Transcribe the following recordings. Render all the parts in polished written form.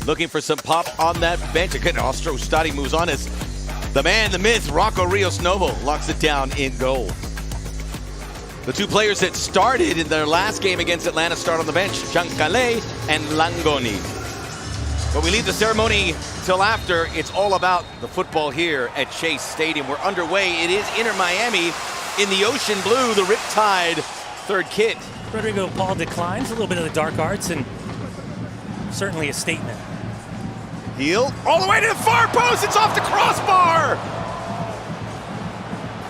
looking for some pop on that bench. Again, Ostro Stadi moves on as the man, the myth, Rocco Rios Novo locks it down in goal. The two players that started in their last game against Atlanta start on the bench, Chancalay and Langoni. But we leave the ceremony till after. It's all about the football here at Chase Stadium. We're underway. It is Inter Miami in the ocean blue, the Riptide third kit. Rodrigo Paul declines a little bit of the dark arts and certainly a statement. Heel all the way to the far post. It's off the crossbar.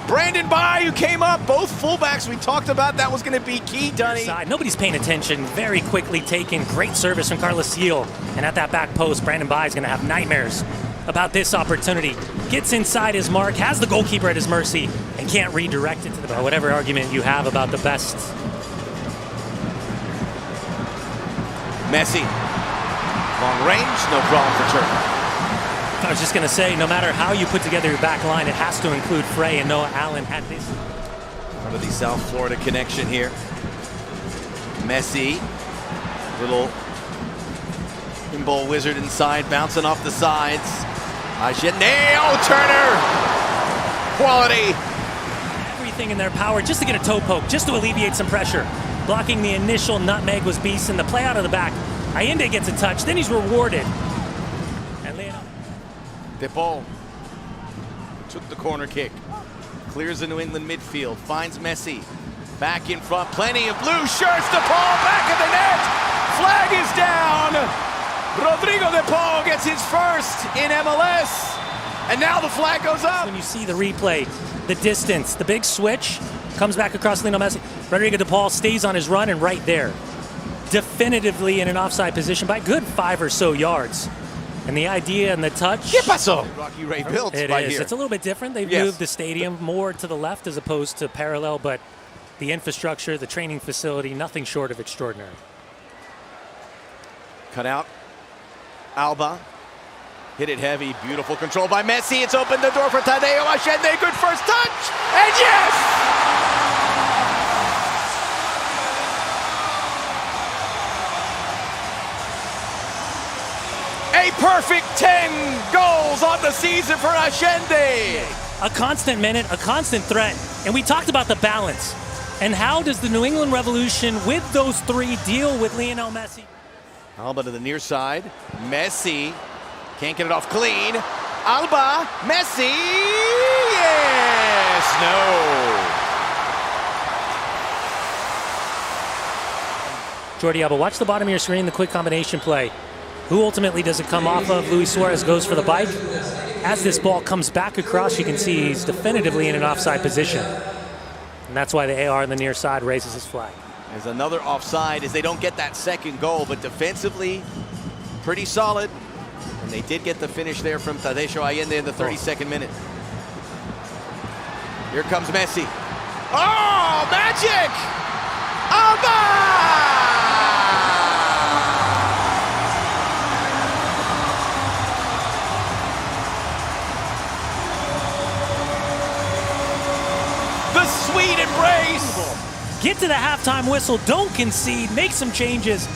Brandon Bai, who came up, both fullbacks we talked about, that was going to be key, Dunny. Nobody's paying attention. Very quickly taken. Great service from Carlos Seal. And at that back post, Brandon Bai is going to have nightmares about this opportunity. Gets inside his mark, has the goalkeeper at his mercy, and can't redirect it to the... Whatever argument you have about the best. Messi. Long range, no problem for Turner. I was just going to say, no matter how you put together your back line, it has to include Frey, and Noah Allen had this. Part of the South Florida connection here. Messi, little pinball wizard inside, bouncing off the sides. Allende, oh, Turner! Quality! Everything in their power just to get a toe poke, just to alleviate some pressure. Blocking the initial nutmeg was beast, and the play out of the back. Allende gets a touch, then he's rewarded. De Paul took the corner kick, clears the New England midfield, finds Messi, back in front, plenty of blue shirts, De Paul back of the net, flag is down, Rodrigo De Paul gets his first in MLS, and now the flag goes up. When you see the replay, the distance, the big switch, comes back across Lionel Messi, Rodrigo De Paul stays on his run and right there, definitively in an offside position by a good 5 or so yards. And the idea and the touch... ¿Qué pasó? Rocky Ray built it right is. here. It's a little bit different. They've moved the stadium more to the left as opposed to parallel, but the infrastructure, the training facility, nothing short of extraordinary. Cut out. Alba. Hit it heavy. Beautiful control by Messi. It's opened the door for Tadeo Allende. Good first touch. And yes! A perfect 10 goals on the season for Allende. A constant minute, a constant threat. And we talked about the balance. And how does the New England Revolution, with those three, deal with Lionel Messi? Alba to the near side. Messi can't get it off clean. Alba, Messi, yes, no. Jordi Alba, watch the bottom of your screen, the quick combination play. Who ultimately does it come off of? Luis Suarez goes for the bike. As this ball comes back across, you can see he's definitively in an offside position. And that's why the AR on the near side raises his flag. There's another offside as they don't get that second goal, but defensively, pretty solid. And they did get the finish there from Tadeo Allende in the 32nd minute. Here comes Messi. Oh, magic! Alba! The sweet embrace. Get to the halftime whistle, don't concede, make some changes,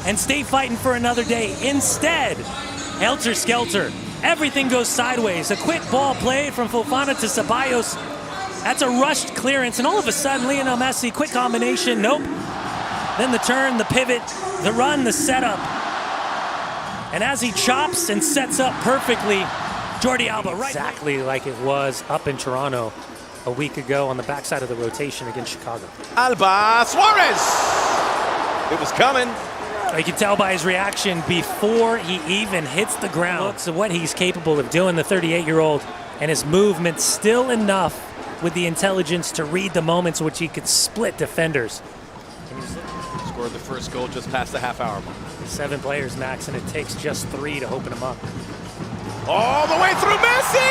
and stay fighting for another day. Instead, helter skelter, everything goes sideways. A quick ball played from Fofana to Ceballos. That's a rushed clearance, and all of a sudden, Lionel Messi, quick combination, nope. Then the turn, the pivot, the run, the setup. And as he chops and sets up perfectly, Jordi Alba right exactly like it was up in Toronto a week ago on the backside of the rotation against Chicago. Alba Suarez! It was coming. You can tell by his reaction before he even hits the ground. Looks at what he's capable of doing, the 38-year-old, and his movement still enough with the intelligence to read the moments in which he could split defenders. Scored the first goal just past the half-hour mark. 7 players, Max, and it takes just 3 to open him up. All the way through Messi!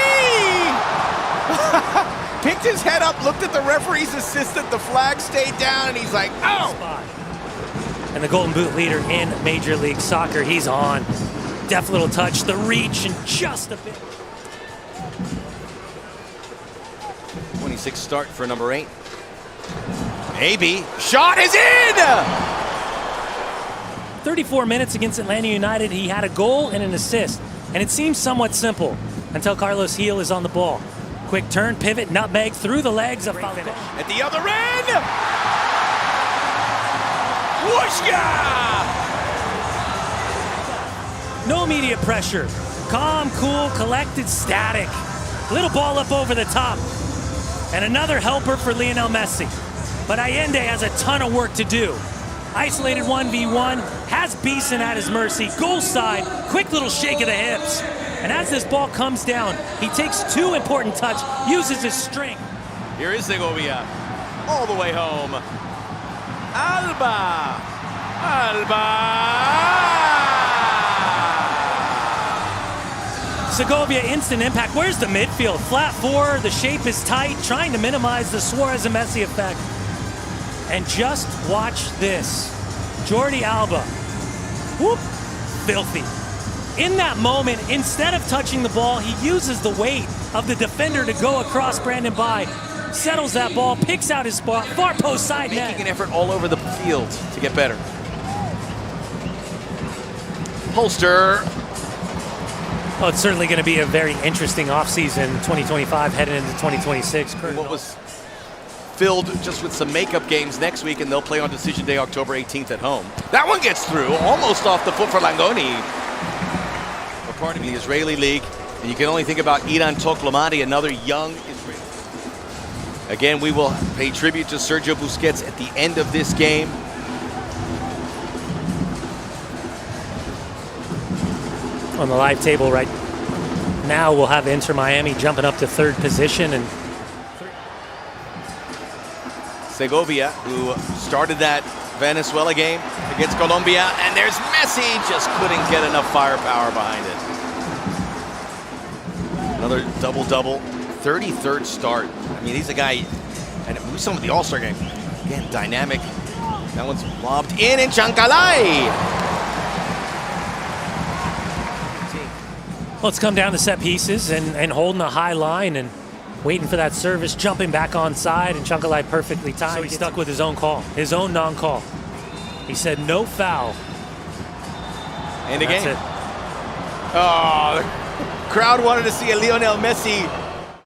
Picked his head up, looked at the referee's assistant, the flag stayed down, and he's like, oh! And the Golden Boot leader in Major League Soccer, he's on. Deft little touch, the reach, and just a bit. 26 start for number 8. Maybe. Shot is in! 34 minutes against Atlanta United, he had a goal and an assist. And it seems somewhat simple until Carlos Gil is on the ball. Quick turn, pivot, nutmeg through the legs of Falcao. At the other end! Whooshka! No immediate pressure. Calm, cool, collected, static. Little ball up over the top. And another helper for Lionel Messi. But Allende has a ton of work to do. Isolated 1v1, has Beeson at his mercy. Goal side, quick little shake of the hips. And as this ball comes down, he takes two important touch, uses his strength. Here is Segovia, all the way home. Alba! Segovia, instant impact. Where's the midfield? Flat four, the shape is tight, trying to minimize the Suarez and Messi effect. And just watch this. Jordi Alba, whoop, filthy. In that moment, instead of touching the ball, he uses the weight of the defender to go across Brandon By, settles that ball, picks out his spot, far post side net. Making an effort all over the field to get better. Holster. Well, it's certainly going to be a very interesting offseason, 2025 heading into 2026. What was filled just with some makeup games next week, and they'll play on Decision Day, October 18th at home. That one gets through, almost off the foot for Langoni. A part of the Israeli league, and you can only think about Iran Toklamadi, another young Israeli. Again, we will pay tribute to Sergio Busquets at the end of this game. On the live table right now, we'll have Inter Miami jumping up to third position. And Segovia, who started that Venezuela game against Colombia, and there's Messi, just couldn't get enough firepower behind it. Another double-double, 33rd start. I mean, he's a guy, and we saw him at the All-Star game. Again, dynamic. That one's lobbed in Chancalay. well, it's come down to set pieces and holding a high line and waiting for that service, jumping back onside, and Chancalay perfectly timed. So he stuck with his own call, his own non-call. He said no foul. And again. That's it. Oh, the crowd wanted to see a Lionel Messi